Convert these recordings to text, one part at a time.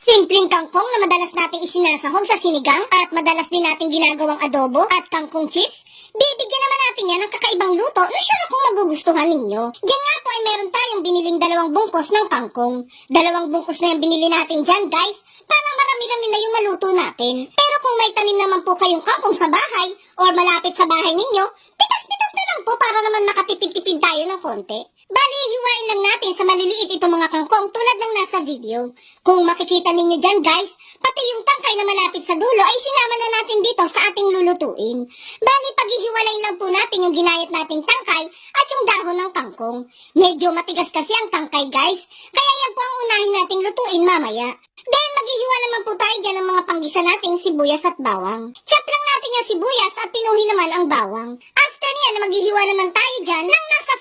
Simpleng kangkong na madalas nating isinasahog sa sinigang at madalas din nating ginagawang adobo at kangkong chips. Bibigyan naman natin yan ng kakaibang luto na sure akong magugustuhan ninyo. Diyan nga po ay meron tayong biniling 2 bungkus ng kangkong. 2 bungkus na yung binili natin dyan guys para marami-rami na yung maluto natin. Pero kung may tanim naman po kayong kangkong sa bahay or malapit sa bahay ninyo, pitas-pitas na lang po para naman makatipid-tipid tayo ng konti. Bali, hiwain lang natin sa maliliit itong mga kangkong tulad ng nasa video. Kung makikita ninyo dyan guys, pati yung tangkay na malapit sa dulo ay sinama na natin dito sa ating lulutuin. Bali, paghihiwalayin lang po natin yung ginayat nating tangkay at yung dahon ng kangkong. Medyo matigas kasi ang tangkay guys, kaya yan po ang unahin nating lutuin mamaya. Then, maghihiwa naman po tayo dyan ng mga panggisa nating sibuyas at bawang. Chop lang natin yung sibuyas at pinuhin naman ang bawang. After niyan, maghihiwa naman tayo dyan ng nasa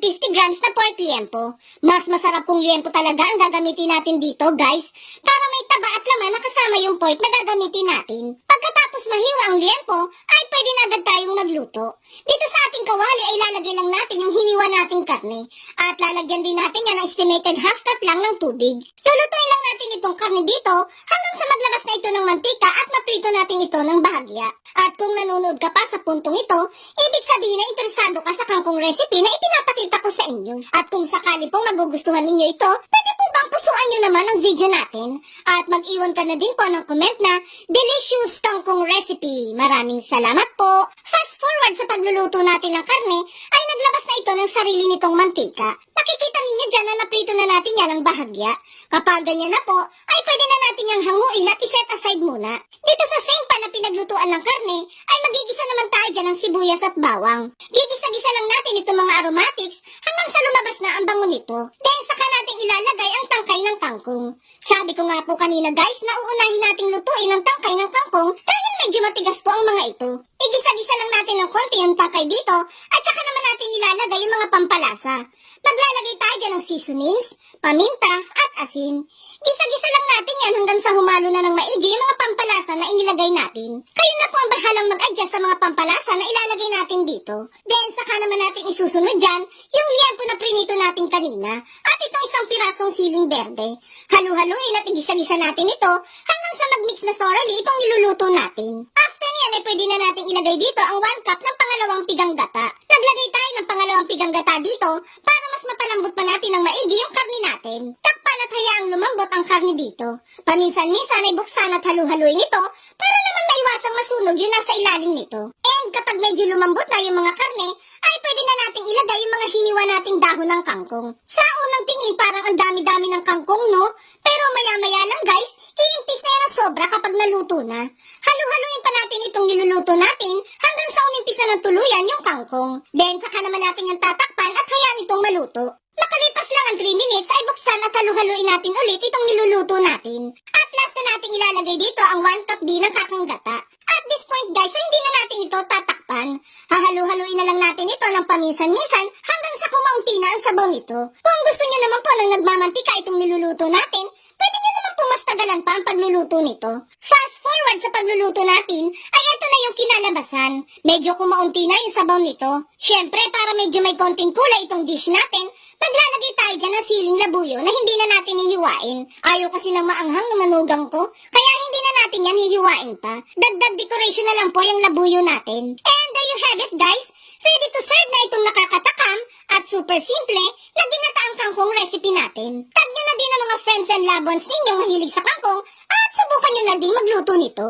450 grams na pork liempo. Mas masarap pong liempo talaga ang gagamitin natin dito, guys, para may taba at laman na kasama yung pork na gagamitin natin. Pagkatapos mahiwa ang liempo, ay pwede na agad tayong magluto. Dito sa ating kawali ay lalagyan lang natin yung hiniwa nating karne. At lalagyan din natin yan ng estimated half cup lang ng tubig. Lulutuin lang natin itong karne dito hanggang sa maglabas na ito ng mantika at maprito natin ito ng bahagya. At kung nanonood ka pa sa puntong ito, ibig sabihin na interesado ka sa kangkong recipe na ipinapakita ko sa inyo. At kung sakali pong magugustuhan ninyo ito, pwede po bang pusuan nyo naman ang video natin? At mag-iwan ka na din po ng comment na delicious kangkong recipe. Maraming salamat po. Fast forward sa pagluluto natin ng karne, ay naglabas na ito ng sarili nitong mantika. Makikita ninyo dyan na naprito na natin yan ang bahagya. Kapag ganyan na po, ay pwede na natin yung hanguin at iset aside muna. Dito sa same pan na pinaglutuan ng karne, ay magigisa naman tayo dyan ng sibuyas at bawang. Gigisa-gisa lang natin itong mga aromatics hanggang sa lumabas na ang bango nito. Then saka natin ilalagay ang tangkay ng kangkong. Sabi ko nga po kanina guys na uunahin nating lutuin ang tangkay ng kangkong dahil medyo matigas po ang mga ito. Igisa-gisa lang natin ng konti yung tangkay dito at saka naman natin ilalagay yung mga pampalasa. Maglalagay tayo dyan ng seasonings, paminta at asin. Gisa-gisa lang natin yan hanggang sa humalo na ng maigi yung mga pampalasa na inilagay natin. Kayo na po ang bahalang mag-adjust sa mga pampalasa na ilalagay natin dito. Then saka naman natin isusunod dyan yung liempo na prinito natin kanina at itong isang pirasong siling berde. Halu-haluin at igisa-gisa natin ito hanggang sa mag-mix na thoroughly itong niluluto natin. After niyan ay pwede na natin ilagay dito ang 1 cup ng pangalawang pigang gata. Naglagay tayo ng pangalawang pigang gata dito para mas mapalambot pa natin ng maigi yung karne natin. Takpan at hayaang lumambot ang karne dito. Paminsan-minsan ay buksan at halu-haluin ito para naman maiwasang masunog yung nasa ilalim nito. And kapag medyo lumambot na yung mga karne, ay pwede na nating ilagay yung mga hiniwa nating dahon ng kangkong. Sa unang tingin parang ang dami-dami ng kangkong no? Pero maya-maya lang guys, iimpis na yan ng sobra kapag naluto na. Halu-haluin pa natin itong niluluto natin hanggang sa umimpis na ng tuluyan yung kangkong. Then saka naman natin yung tatakpan at hayaan itong maluto. Makalipas lang ang 3 minutes ay buksan at halu-haluin natin ulit itong niluluto natin. At last na natin ilalagay dito ang 1 cup din ng kakang gata. At this point guys ay hindi na natin ito tatakpan. Hahalu-haluin na lang natin ito ng paminsan-minsan hanggang sa kumaunti na ang sabaw nito. Kung gusto nyo naman po ng nagmamantika itong niluluto natin, pwede nyo naman po mas tagalan pa ang pagluluto nito. Fast forward sa pagluluto natin, ay ito na yung kinalabasan. Medyo kumaunti na yung sabaw nito. Syempre, para medyo may konting kulay itong dish natin, maglalagay tayo dyan ng siling labuyo na hindi na natin hihiwain. Ayaw kasi ng maanghang na manugang ko, kaya hindi na natin yan hihiwain pa. Dagdag decoration na lang po yung labuyo natin. And there you have it guys. Ready to serve na itong nakakatakam at super simple na ginataang kangkong recipe natin. Tag nyo na din ang mga friends and loved ones ninyong mahilig sa kangkong at subukan nyo na din magluto nito.